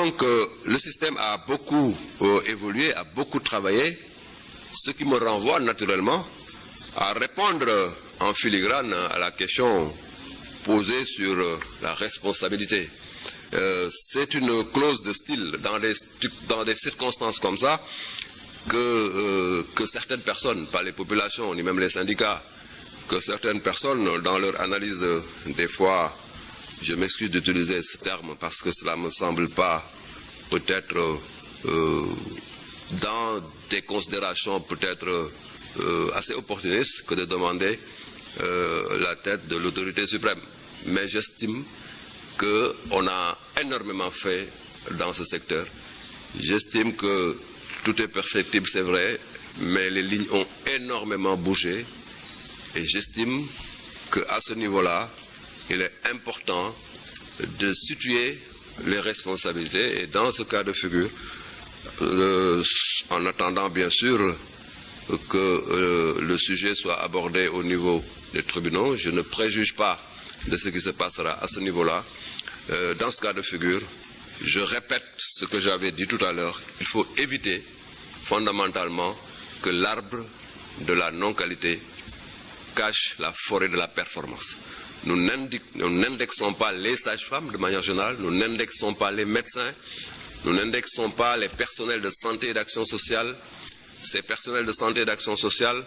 donc, le système a beaucoup évolué, a beaucoup travaillé, ce qui me renvoie naturellement à répondre en filigrane à la question posée sur la responsabilité. C'est une clause de style dans des circonstances comme ça que certaines personnes, pas les populations ni même les syndicats, que certaines personnes dans leur analyse des fois, je m'excuse d'utiliser ce terme parce que cela ne me semble pas peut-être dans des considérations peut-être assez opportunistes que de demander la tête de l'autorité suprême. Mais j'estime qu'on a énormément fait dans ce secteur. J'estime que tout est perfectible, c'est vrai, mais les lignes ont énormément bougé. Et j'estime qu'à ce niveau-là, il est important de situer les responsabilités. Et dans ce cas de figure, en attendant bien sûr que le sujet soit abordé au niveau des tribunaux, je ne préjuge pas de ce qui se passera à ce niveau-là. Dans ce cas de figure, je répète ce que j'avais dit tout à l'heure, il faut éviter fondamentalement que l'arbre de la non-qualité cache la forêt de la performance. Nous n'indexons pas les sages-femmes de manière générale, nous n'indexons pas les médecins, nous n'indexons pas les personnels de santé et d'action sociale. Ces personnels de santé et d'action sociale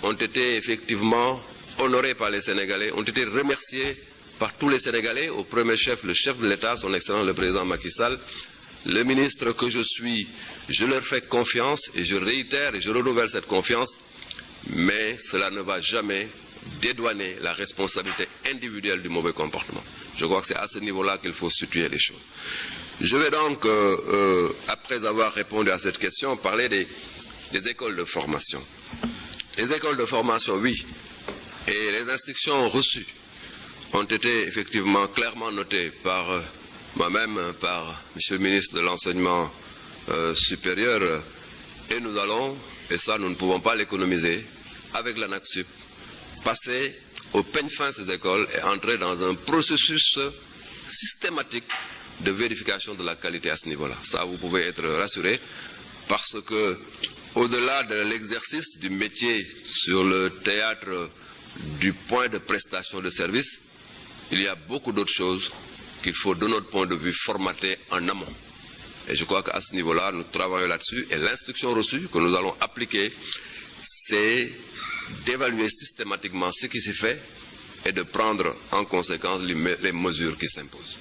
ont été effectivement honorés par les Sénégalais, ont été remerciés par tous les Sénégalais, au premier chef, le chef de l'État, son Excellence le Président Macky Sall. Le ministre que je suis, je leur fais confiance et je réitère et je renouvelle cette confiance, mais cela ne va jamais dédouaner la responsabilité individuelle du mauvais comportement. Je crois que c'est à ce niveau-là qu'il faut situer les choses. Je vais donc, après avoir répondu à cette question, parler des écoles de formation. Les écoles de formation, oui, et les instructions reçues ont été effectivement clairement notées par moi-même, par M. le ministre de l'Enseignement supérieur, et nous allons, et ça nous ne pouvons pas l'économiser, avec l'ANAQ-Sup, passer au peigne fin ces écoles et entrer dans un processus systématique de vérification de la qualité à ce niveau-là. Ça, vous pouvez être rassurés, parce que au-delà de l'exercice du métier sur le théâtre du point de prestation de service, il y a beaucoup d'autres choses qu'il faut, de notre point de vue, formater en amont. Et je crois qu'à ce niveau-là, nous travaillons là-dessus. Et l'instruction reçue que nous allons appliquer, c'est d'évaluer systématiquement ce qui s'est fait et de prendre en conséquence les mesures qui s'imposent.